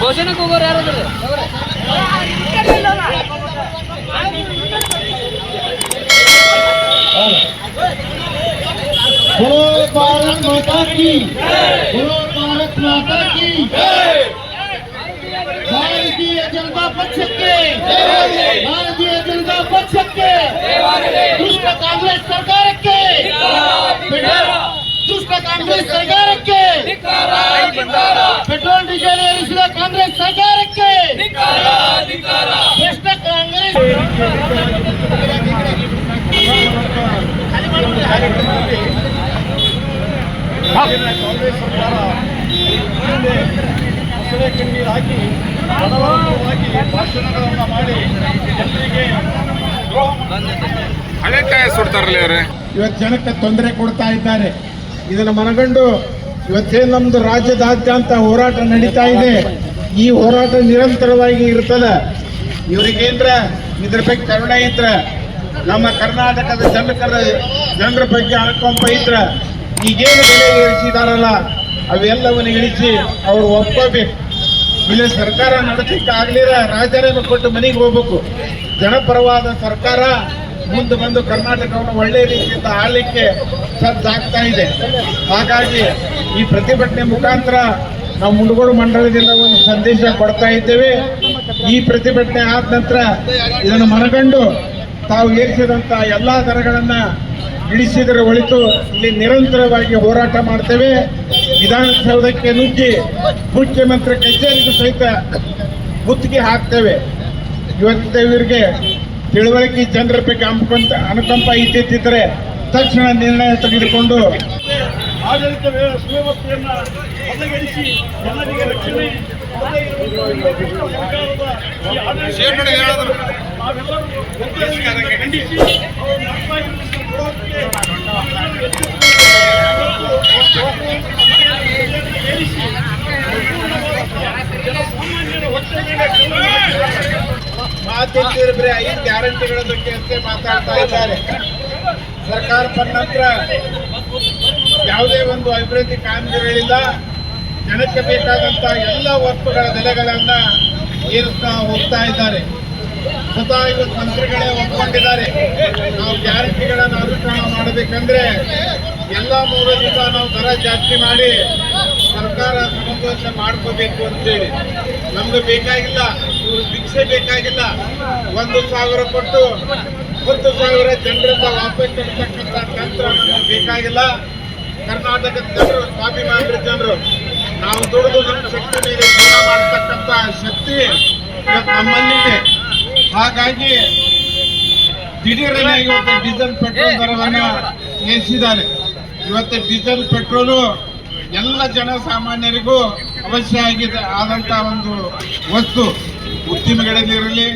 ಘೋಷಣೆಗೆ ಹೋಗೋರು ಯಾರು? बोलो भारत माता की, बोलो भारत माता की, भारतीय जनता पक्षಕ್ಕೆ, ಭಾರತೀಯ ಜನತಾ ಪಕ್ಷಕ್ಕೆ, ದುಷ್ಟ ಕಾಂಗ್ರೆಸ್ ಸರ್ಕಾರಕ್ಕೆ, ದುಷ್ಟ ಕಾಂಗ್ರೆಸ್ ಸರ್ಕಾರಕ್ಕೆ, ಪೆಟ್ರೋಲ್ ಡೀಸೆಲ್ ಏರಿಸಿದ ಕಾಂಗ್ರೆಸ್ ಸರ್ಕಾರಕ್ಕೆ, ಭ್ರಷ್ಟ ಕಾಂಗ್ರೆಸ್ ಕಾಂಗ್ರೆಸ್ ಸರ್ಕಾರ ಮೊಸಳೆ ಕಣ್ಣೀರು ಹಾಕಿ ಬಲವಂತವಾಗಿ ಭಾಷಣಗಳನ್ನು ಮಾಡಿ ಜನರಿಗೆ ಹಳೆಕಾಯ ಸುಡ್ತಾರಲ್ಲ ಅವರೇ. ಇವತ್ತು ಜನಕ್ಕೆ ತೊಂದರೆ ಕೊಡ್ತಾ ಇದ್ದಾರೆ. ಇದನ್ನು ಮನಗಂಡು ಇವತ್ತೇನು ನಮ್ದು ರಾಜ್ಯದಾದ್ಯಂತ ಹೋರಾಟ ನಡೀತಾ ಇದೆ. ಈ ಹೋರಾಟ ನಿರಂತರವಾಗಿ ಇರ್ತದೆ. ಇವರಿಗೇನ್ರ ಇದ್ರ ಬಗ್ಗೆ ಕರುಣೆ ಇದ್ರ, ನಮ್ಮ ಕರ್ನಾಟಕದ ಜನರ ಬಗ್ಗೆ ಅನುಕಂಪ ಇದ್ರ, ಈಗೇನು ಬೆಲೆ ಏರಿಸಿದಾರಲ್ಲ ಅವೆಲ್ಲವನ್ನು ಇಳಿಸಿ ಅವರು ಒಪ್ಕೋಬೇಕು. ಇಲ್ಲಿ ಸರ್ಕಾರ ನಡೆಸಲಿಕ್ಕೆ ಆಗ್ಲಿರ ರಾಜೀನಾಮೆ ಕೊಟ್ಟು ಮನೆಗೆ ಹೋಗ್ಬೇಕು. ಜನಪರವಾದ ಸರ್ಕಾರ ಮುಂದೆ ಬಂದು ಕರ್ನಾಟಕವನ್ನು ಒಳ್ಳೆಯ ರೀತಿಯಿಂದ ಆಳಲಿಕ್ಕೆ ಸಜ್ಜಾಗ್ತಾ ಇದೆ. ಹಾಗಾಗಿ ಈ ಪ್ರತಿಭಟನೆ ಮುಖಾಂತರ ನಾವು ಮುಂಡಗೋಡು ಮಂಡಳದಿಂದ ಒಂದು ಸಂದೇಶ ಕೊಡ್ತಾ ಇದ್ದೇವೆ. ಈ ಪ್ರತಿಭಟನೆ ಆದ ನಂತರ ಇದನ್ನು ಮನಗಂಡು ತಾವು ಏರಿಸಿದಂಥ ಎಲ್ಲ ದರಗಳನ್ನು ಇಳಿಸಿದರೆ ಒಳಿತು ಇಲ್ಲಿ ನಿರಂತರವಾಗಿ ಹೋರಾಟ ಮಾಡ್ತೇವೆ. ವಿಧಾನಸೌಧಕ್ಕೆ ನುಗ್ಗಿ ಮುಖ್ಯಮಂತ್ರಿ ಕಚೇರಿಗೂ ಸಹಿತ ಮುತ್ತಿಗೆ ಹಾಕ್ತೇವೆ. ಇವತ್ತು ಇವರಿಗೆ ತಿಳುವಳಿಕೆ ಜನರ ಬಗ್ಗೆ ಅನುಕಂಪ ಇದ್ದಿದ್ದರೆ ತಕ್ಷಣ ನಿರ್ಣಯ ತೆಗೆದುಕೊಂಡು ಆಡಳಿತ ಸುವ್ಯವಸ್ಥೆಯನ್ನು ಬದಲಾಯಿಸಿ ಜನರಿಗೆ ರಕ್ಷಣೆ ಖಂಡಿಸಿ ಮಾತಿದ್ರೆ ಬರೀ 5 ಗ್ಯಾರಂಟಿಗಳ ಬಗ್ಗೆ ಅಷ್ಟೇ ಮಾತಾಡ್ತಾ ಇದ್ದಾರೆ. ಸರ್ಕಾರ ಬಂದ ನಂತರ ಯಾವುದೇ ಒಂದು ಅಭಿವೃದ್ಧಿ ಕಾಮಗಾರಿಗಳಿಲ್ಲ. ಜನಕ್ಕೆ ಬೇಕಾದಂತ ಎಲ್ಲ ವಸ್ತುಗಳ ಬೆಲೆಗಳನ್ನ ಏರಿಸ್ತಾ ಹೋಗ್ತಾ ಇದ್ದಾರೆ. ಸ್ವತಃ ಇವತ್ತು ಮಂತ್ರಿಗಳೇ ಒಪ್ಕೊಂಡಿದ್ದಾರೆ, ನಾವು ಗ್ಯಾರಂಟಿಗಳನ್ನು ಅನುಷ್ಠಾನ ಮಾಡಬೇಕಂದ್ರೆ ಎಲ್ಲ ಮೂಲದಿಂದ ನಾವು ದರ ಜಾಸ್ತಿ ಮಾಡಿ ಸರ್ಕಾರ ಸಮತೋಲನ ಮಾಡ್ಕೋಬೇಕು ಅಂತೇಳಿ. ನಮ್ಗೆ ಬೇಕಾಗಿಲ್ಲ, ಇವರು ಭಿಕ್ಷೆ ಬೇಕಾಗಿಲ್ಲ. 1,000 ಕೊಟ್ಟು 10,000 ಜನರಿಂದ ವಾಪಸ್ ಇರ್ತಕ್ಕಂಥ ತಂತ್ರ ನಮಗೆ ಬೇಕಾಗಿಲ್ಲ. ಕರ್ನಾಟಕದ ಜನರು ಸ್ವಾಭಿಮಾನಿ ಜನರು, ನಾವು ದುಡಿದು ನಮ್ಮ ಶಕ್ತಿ ಮೇಲೆ ಜೀವನ ಮಾಡತಕ್ಕಂಥ ಶಕ್ತಿ ಇವತ್ತು ನಮ್ಮಲ್ಲಿದೆ. ಹಾಗಾಗಿ ದಿಢೀರನೆ ಇವತ್ತು ಡೀಸೆಲ್ ಪೆಟ್ರೋಲ್ ದರವನ್ನು ಏರಿಸಿದ್ದಾರೆ. ಇವತ್ತು ಡೀಸೆಲ್ ಪೆಟ್ರೋಲು ಎಲ್ಲ ಜನಸಾಮಾನ್ಯರಿಗೂ ಅವಶ್ಯ ಆದಂಥ ಒಂದು ವಸ್ತು. ಉದ್ಯಮಿಗಳಲ್ಲಿರಲಿ,